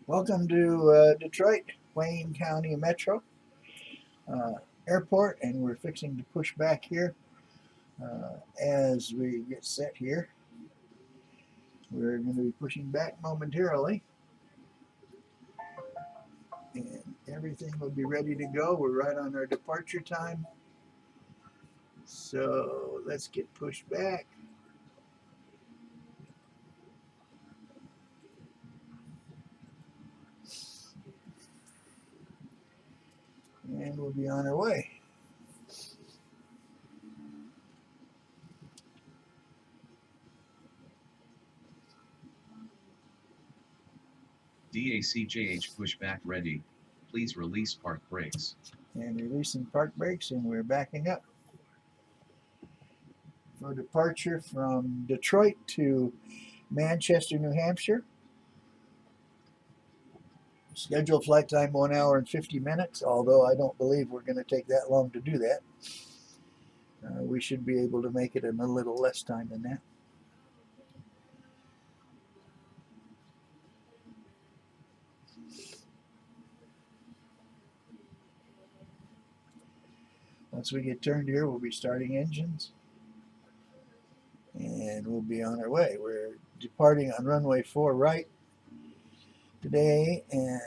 Welcome to Detroit, Wayne County Metro Airport, and we're fixing to push back here as we get set here. We're going to be pushing back momentarily, and everything will be ready to go. We're right on our departure time, so let's get pushed back. And we'll be on our way. DACJH pushback ready. Please release park brakes. And releasing park brakes, and we're backing up for departure from Detroit to Manchester, New Hampshire. Scheduled flight time 1 hour and 50 minutes, although I don't believe we're going to take that long to do that. We should be able to make it in a little less time than that. Once we get turned here, we'll be starting engines and we'll be on our way. We're departing on runway 4 right today and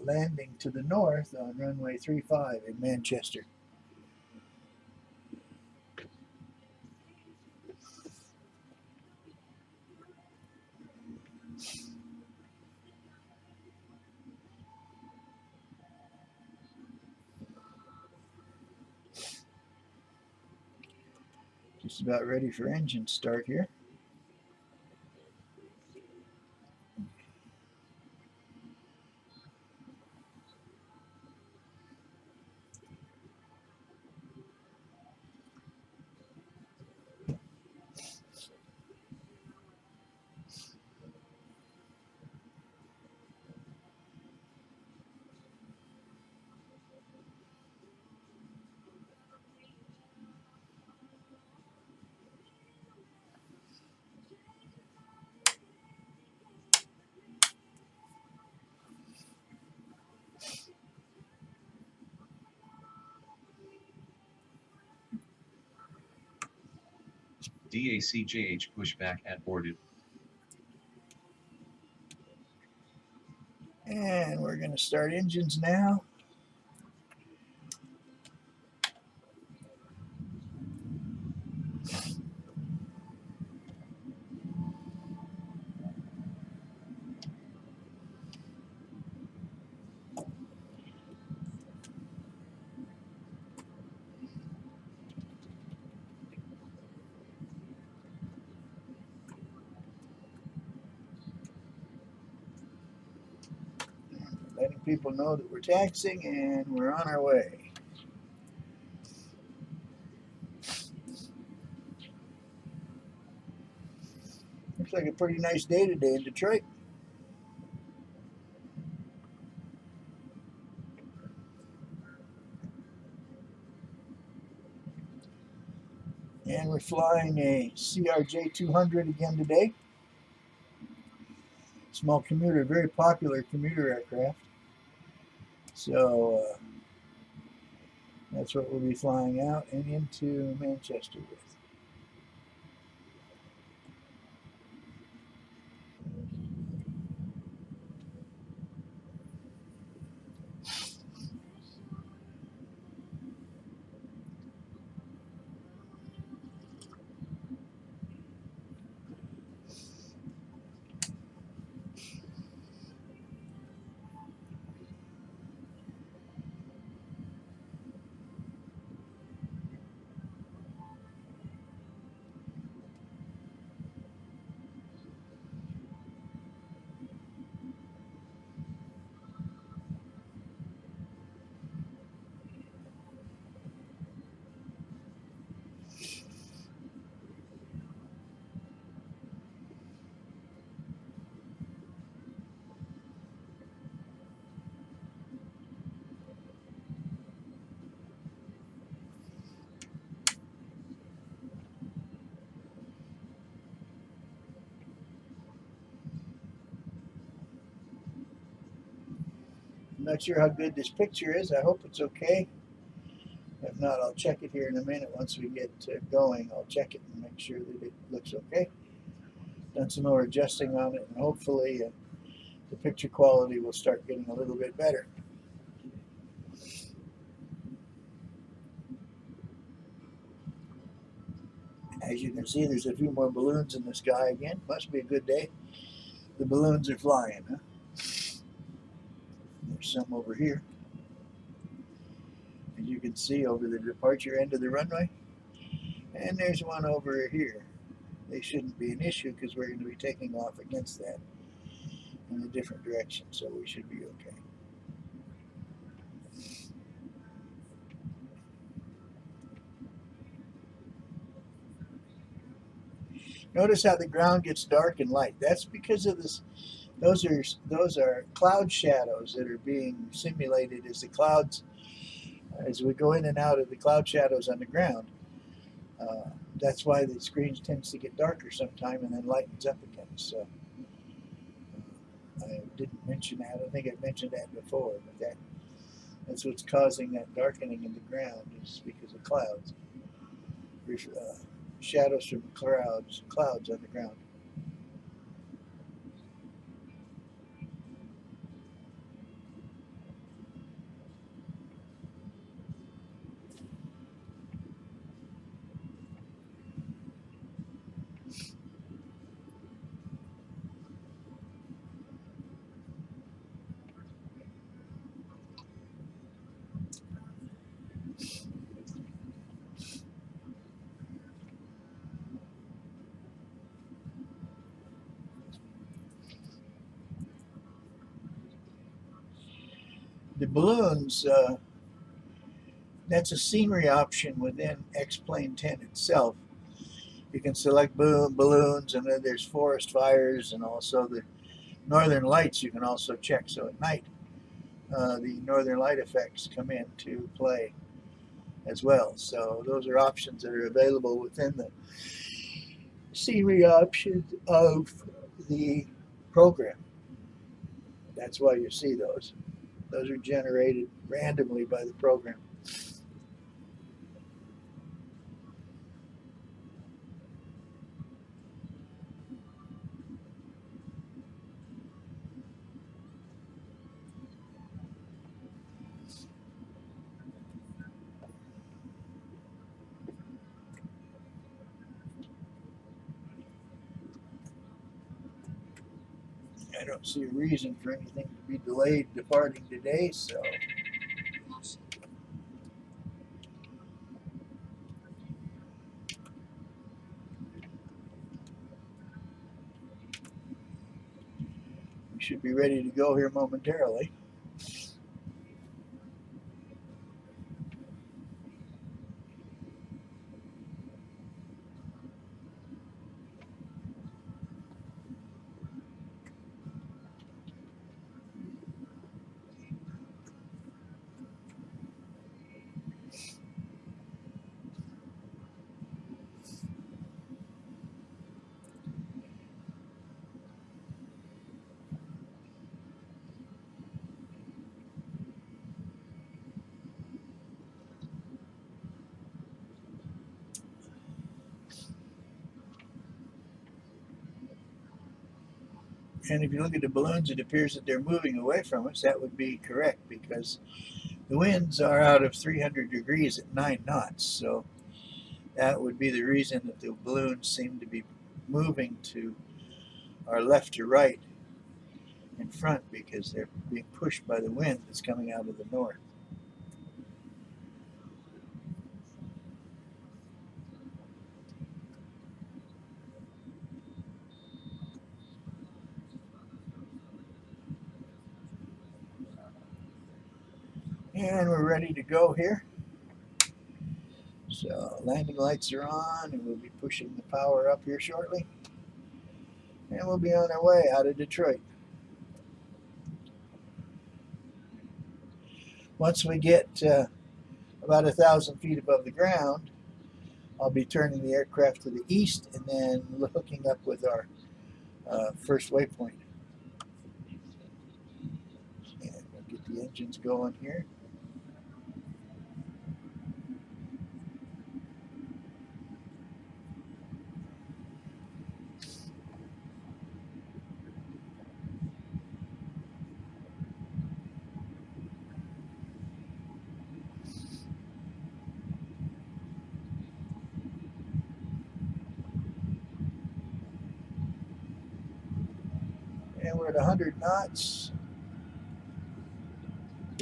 landing to the north on runway 35 in Manchester. Just about ready for engine start here. DACJH pushback aborted. And we're going to start engines now. Letting people know that we're taxiing and we're on our way. Looks like a pretty nice day today in Detroit. And we're flying a CRJ 200 again today. Small commuter, very popular commuter aircraft. So that's what we'll be flying out and into Manchester with. I'm not sure how good this picture is. I hope it's okay. If not, I'll check it here in a minute. Once we get going, I'll check it and make sure that it looks okay. Done some more adjusting on it, and hopefully the picture quality will start getting a little bit better. As you can see, there's a few more balloons in the sky again. Must be a good day. The balloons are flying, huh? There's some over here. As you can see, over the departure end of the runway. And there's one over here. They shouldn't be an issue because we're going to be taking off against that in a different direction, so we should be okay. Notice how the ground gets dark and light. That's because of this. Those are cloud shadows that are being simulated as the clouds, as we go in and out of the cloud shadows on the ground. That's why the screen tends to get darker sometime and then lightens up again. So I didn't mention that. I don't think I mentioned that before, but that's what's causing that darkening in the ground is because of clouds. Shadows from clouds on the ground. The balloons, that's a scenery option within X-Plane 10 itself. You can select balloons, and then there's forest fires, and also the northern lights you can also check. So at night, the northern light effects come into play as well. So those are options that are available within the scenery options of the program. That's why you see those. Those are generated randomly by the program. I don't see a reason for anything to be delayed departing today, so we should be ready to go here momentarily. And if you look at the balloons, it appears that they're moving away from us. That would be correct because the winds are out of 300 degrees at 9 knots. So that would be the reason that the balloons seem to be moving to our left to right in front, because they're being pushed by the wind that's coming out of the north. And we're ready to go here. So landing lights are on, and we'll be pushing the power up here shortly. And we'll be on our way out of Detroit. Once we get about 1,000 feet above the ground, I'll be turning the aircraft to the east and then hooking up with our first waypoint. And we'll get The engine's going here. And we're at 100 knots.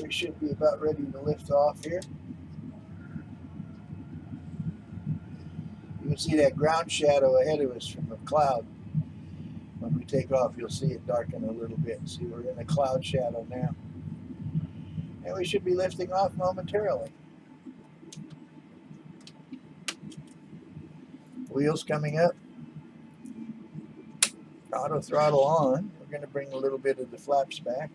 We should be about ready to lift off here. You can see that ground shadow ahead of us from the cloud. When we take off, you'll see it darken a little bit. See, we're in a cloud shadow now. And we should be lifting off momentarily. Wheels coming up. Auto throttle on. We're going to bring a little bit of the flaps back.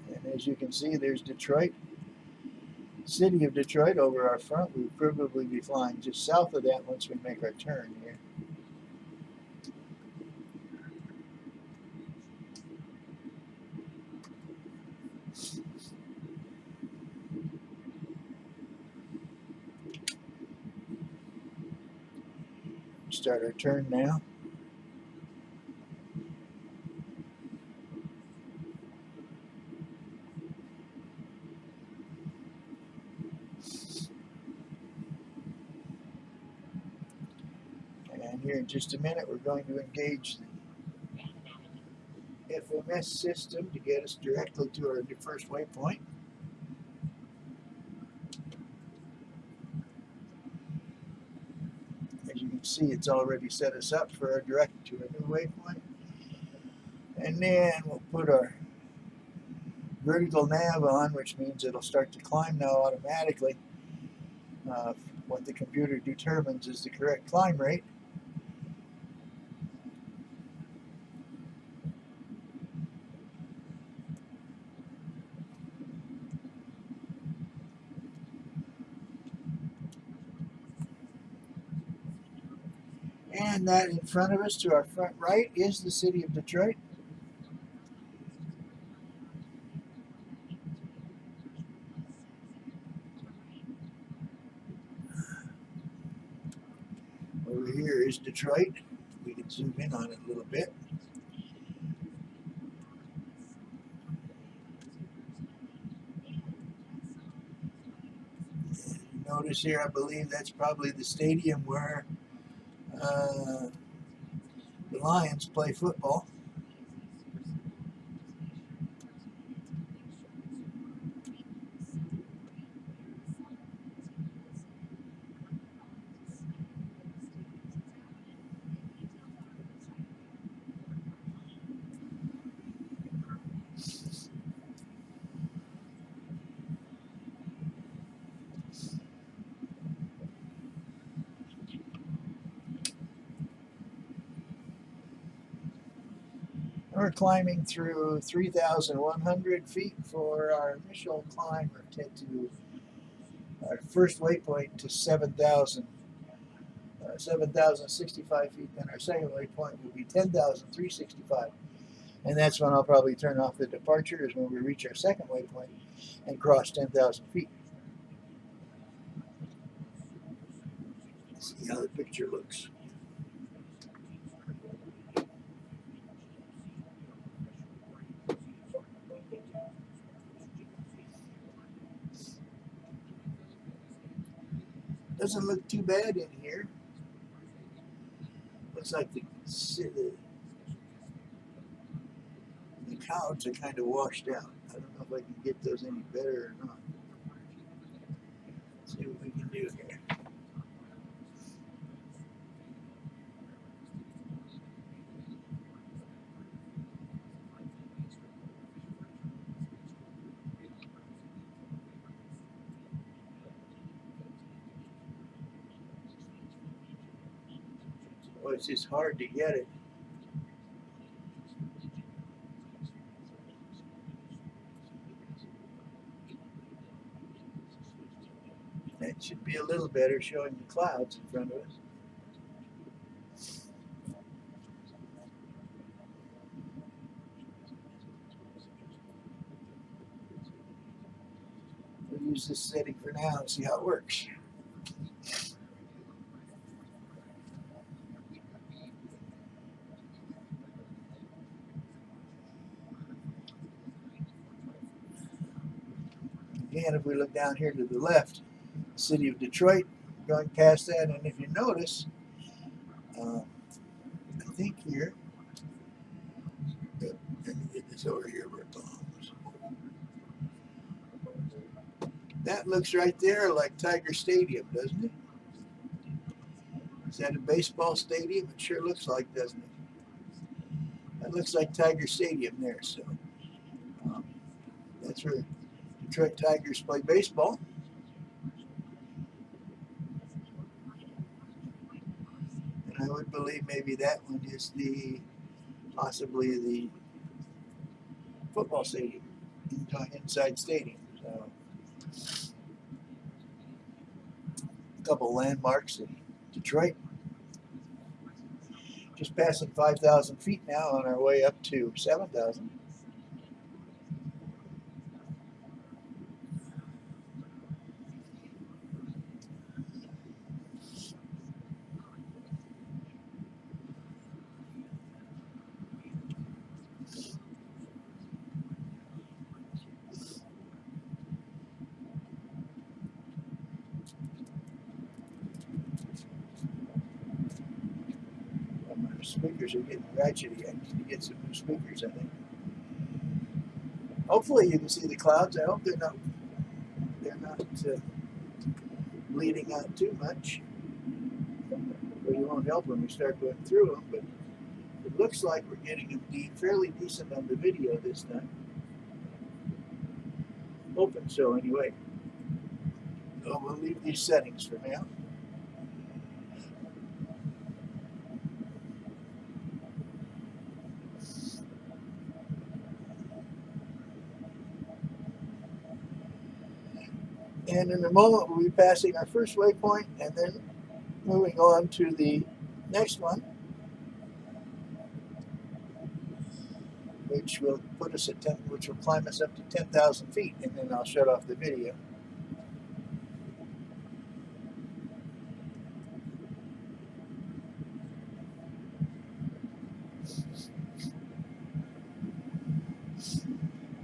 And as you can see, there's Detroit. City of Detroit over our front. We'll probably be flying just south of that once we make our turn here. Start our turn now. And here in just a minute, we're going to engage the FMS system to get us directly to our first waypoint. As you can see, it's already set us up for our direct to a new waypoint. And then we'll put our vertical nav on, which means it'll start to climb now automatically. What the computer determines is the correct climb rate. And that in front of us to our front right is the city of Detroit. Over here is Detroit. We can zoom in on it a little bit. Notice here, I believe that's probably the stadium where the Lions play football. We're climbing through 3,100 feet for our initial climb or to our first waypoint to 7,065 feet. Then our second waypoint will be 10,365. And that's when I'll probably turn off the departure, is when we reach our second waypoint and cross 10,000 feet. Let's see how the picture looks. Doesn't look too bad in here. Looks like the clouds are kind of washed out. I don't know if I can get those any better or not. Let's see what we can do here. Well, it's just hard to get it. That should be a little better, showing the clouds in front of us. use this setting for now and see how it works. Again, if we look down here to the left, the city of Detroit, going past that, and if you notice, I think here, let me get this over here where it belongs. That looks right there like Tiger Stadium, doesn't it? Is that a baseball stadium? It sure looks like, doesn't it? That looks like Tiger Stadium there. So that's where Detroit Tigers play baseball. And I would believe maybe that one is possibly the football stadium, inside stadium. So a couple landmarks in Detroit. Just passing 5,000 feet now on our way up to 7,000. My speakers are getting ratchety. I need to get some new speakers, I think. Hopefully you can see the clouds. I hope they're not bleeding out too much. But you won't help when we start going through them. But it looks like we're getting them fairly decent on the video this time. Hoping so anyway. So we'll leave these settings for now. And in a moment, we'll be passing our first waypoint and then moving on to the next one, which will put us at which will climb us up to 10,000 feet, and then I'll shut off the video.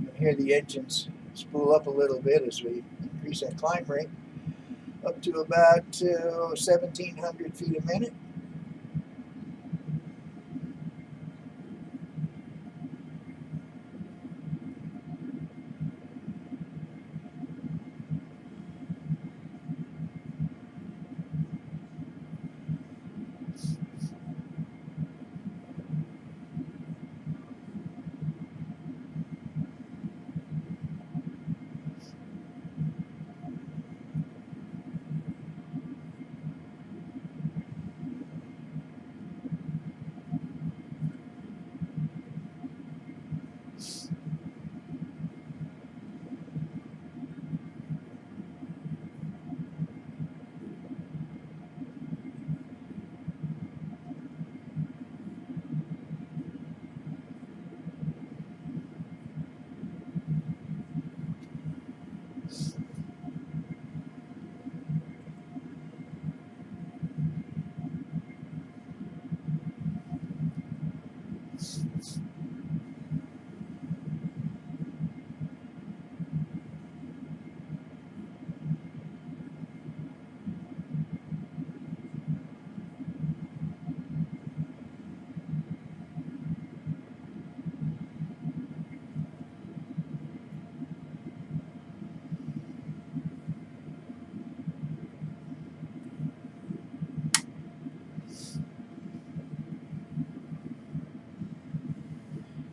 You can hear the engines spool up a little bit as we increase our climb rate up to about 1,700 feet a minute.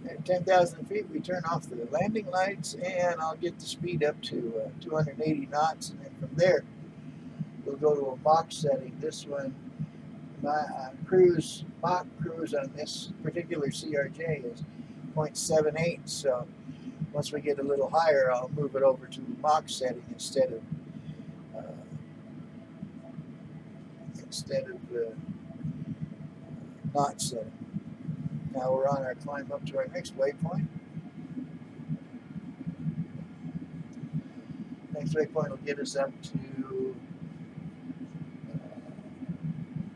At 10,000 feet, we turn off the landing lights, and I'll get the speed up to 280 knots, and then from there, we'll go to a Mach setting. This one, my Mach cruise on this particular CRJ is 0.78, so once we get a little higher, I'll move it over to Mach setting instead of knot setting. Now we're on our climb up to our next waypoint. Next This waypoint will get us up to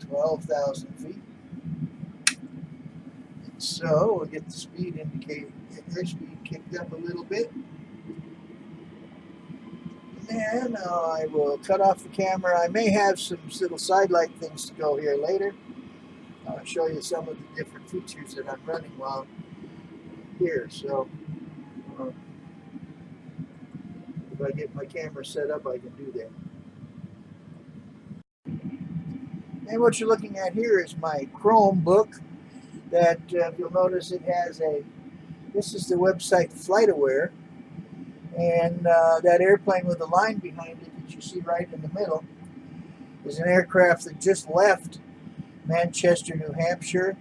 12,000 feet. And so we'll get the speed indicator, get airspeed kicked up a little bit. And then I will cut off the camera. I may have some little sidelight things to go here later. I'll show you some of the different features that I'm running while I'm here. So if I get my camera set up, I can do that. And what you're looking at here is my Chromebook that if you'll notice it has this is the website FlightAware, and that airplane with the line behind it that you see right in the middle is an aircraft that just left Manchester, New Hampshire.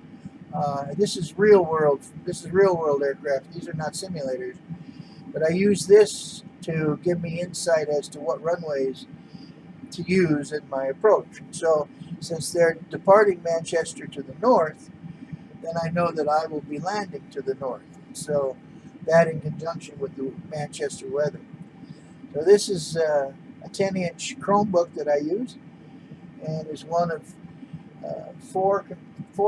This is real world aircraft. These are not simulators, but I use this to give me insight as to what runways to use in my approach. So since they're departing Manchester to the north, then I know that I will be landing to the north. So that in conjunction with the Manchester weather. So this is a 10-inch Chromebook that I use, and is one of four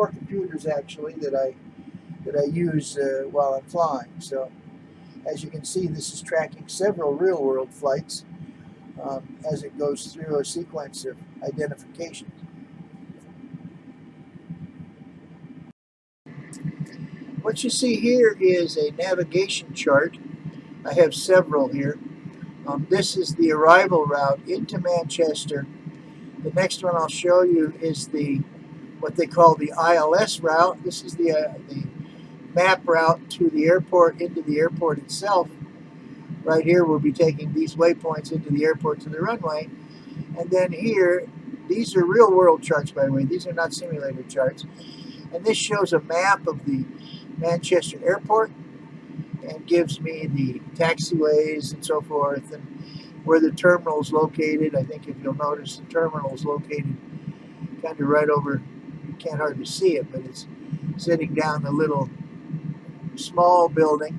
computers actually that I use while I'm flying. So as you can see, this is tracking several real-world flights as it goes through a sequence of identifications. What you see here is a navigation chart. I have several here. This is the arrival route into Manchester. The next one I'll show you is what they call the ILS route. This is the map route to the airport, into the airport itself. Right here we'll be taking these waypoints into the airport to the runway. And then here, these are real world charts, by the way. These are not simulator charts. And this shows a map of the Manchester airport and gives me the taxiways and so forth, and where the terminal is located. I think if you'll notice, the terminal is located kind of right over, you can't hardly see it, but it's sitting down the little small building.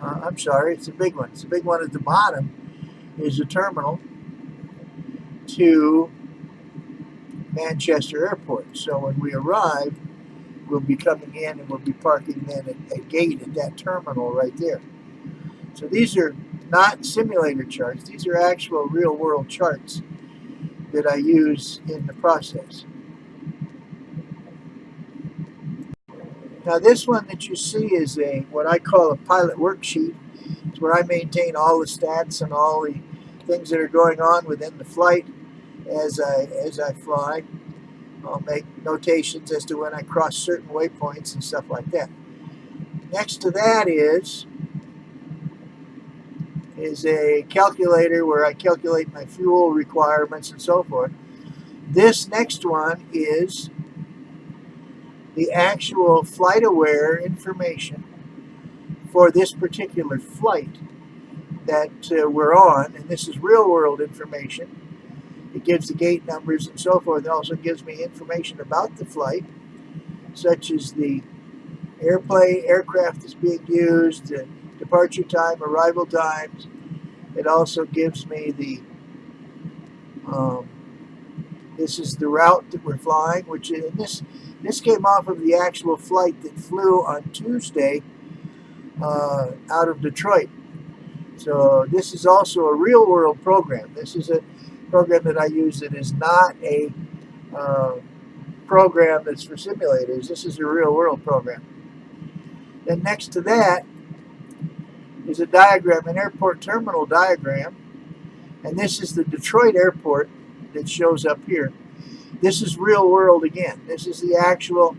I'm sorry, it's a big one. It's a big one at the bottom is the terminal to Manchester Airport. So when we arrive, we'll be coming in and we'll be parking then at a gate at that terminal right there. So these are not simulator charts. These are actual real world charts that I use in the process. Now this one that you see is what I call a pilot worksheet. It's where I maintain all the stats and all the things that are going on within the flight as I fly. I'll make notations as to when I cross certain waypoints and stuff like that. Next to that is a calculator where I calculate my fuel requirements and so forth. This next one is the actual FlightAware information for this particular flight that we're on, and this is real world information. It gives the gate numbers and so forth. It also gives me information about the flight, such as the aircraft that's being used, the departure time, arrival times. It also gives me this is the route that we're flying, which is, this came off of the actual flight that flew on Tuesday out of Detroit. So this is also a real world program. This is a program that I use that is not a program that's for simulators. This is a real world program. Then next to that is a diagram, an airport terminal diagram. And this is the Detroit airport that shows up here. This is real world again. This is the actual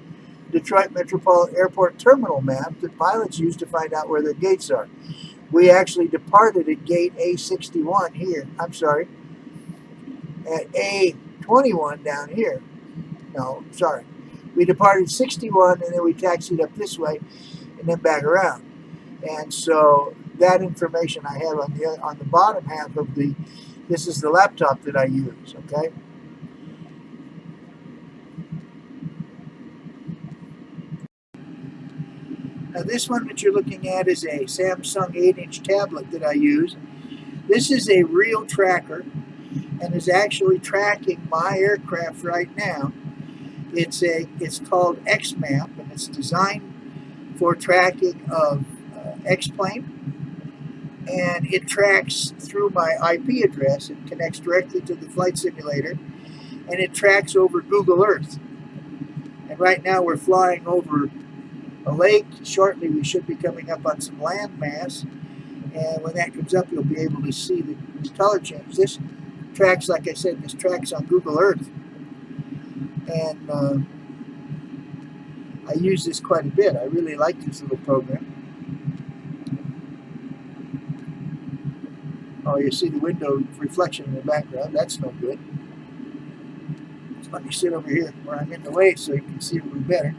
Detroit Metropolitan Airport terminal map that pilots use to find out where their gates are. We actually departed at gate A61 here. I'm sorry, at A21 down here. No, sorry. We departed 61 and then we taxied up this way and then back around. And so that information I have on the bottom half of this is the laptop that I use, okay? Now this one that you're looking at is a Samsung 8-inch tablet that I use. This is a real tracker and is actually tracking my aircraft right now. It's called Kmht, and it's designed for tracking of X-plane, and it tracks through my IP address. It connects directly to the flight simulator, and it tracks over Google Earth. And right now we're flying over a lake. Shortly we should be coming up on some land mass, and when that comes up you'll be able to see the color change. This tracks, like I said, this tracks on Google Earth, and I use this quite a bit. I really like this little program. Oh, you see the window reflection in the background. That's no good. So let me sit over here where I'm in the way so you can see it a little better,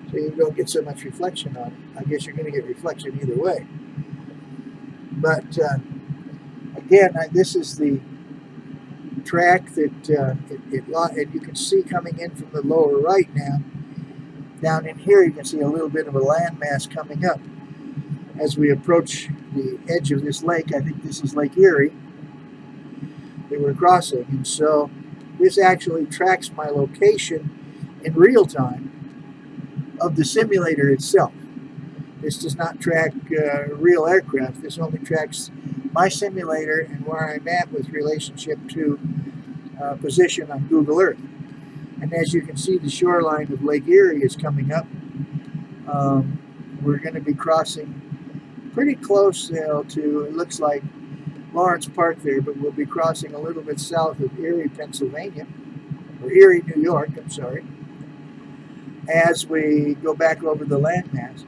so you don't get so much reflection on it. I guess you're going to get reflection either way. But again, this is the track that and you can see coming in from the lower right now. Down in here you can see a little bit of a landmass coming up as we approach the edge of this lake. I think this is Lake Erie that we're crossing, and so this actually tracks my location in real time of the simulator itself. This does not track real aircraft. This only tracks my simulator and where I'm at with relationship to position on Google Earth. And as you can see, the shoreline of Lake Erie is coming up. We're going to be crossing pretty close now to, it looks like, Lawrence Park there, but we'll be crossing a little bit south of Erie, Pennsylvania, or Erie, New York, I'm sorry, as we go back over the landmass.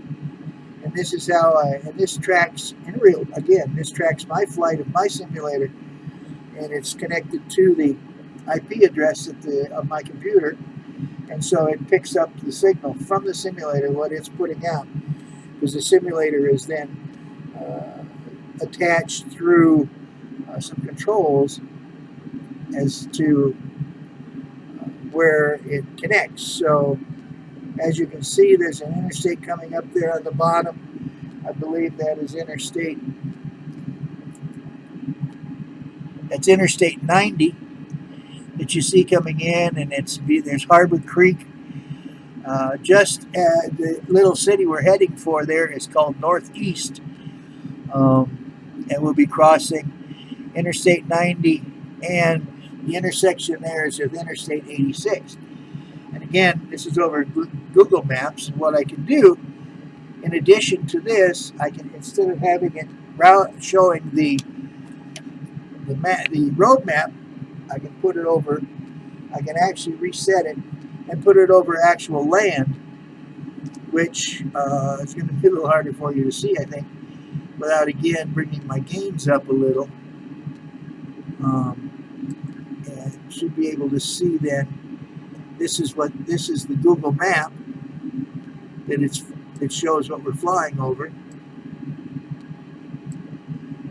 And this is how and this tracks in real, again, this tracks my flight of my simulator, and it's connected to the IP address of my computer, and so it picks up the signal from the simulator, what it's putting out, because the simulator is then attached through some controls as to where it connects. So as you can see, there's an interstate coming up there on the bottom. I believe that is Interstate. That's Interstate 90 that you see coming in, and there's Harbor Creek. Just the little city we're heading for there is called Northeast, and we'll be crossing Interstate 90, and the intersection there is with Interstate 86. And again, this is over Google Maps, and what I can do, in addition to this, I can, instead of having it showing the road map, I can put it over, I can actually reset it and put it over actual land, which is going to be a little harder for you to see, I think, without again bringing my gains up a little. And should be able to see then this is the Google map that it shows what we're flying over.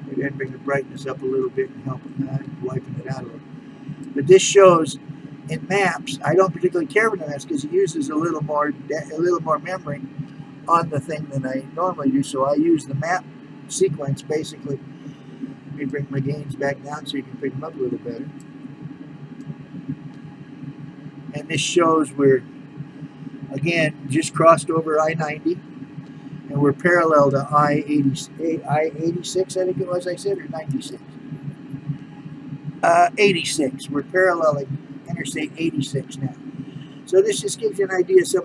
Maybe I'd bring the brightness up a little bit and help with that, wiping it out a little. But this shows in maps. I don't particularly care for maps because it uses a little more memory on the thing than I normally do. So I use the map sequence basically. Let me bring my gains back down so you can pick them up a little better. And this shows we're, again, just crossed over I-90, and we're parallel to I-86, I think it was I said, or 96? 86. We're paralleling Interstate 86 now. So this just gives you an idea of some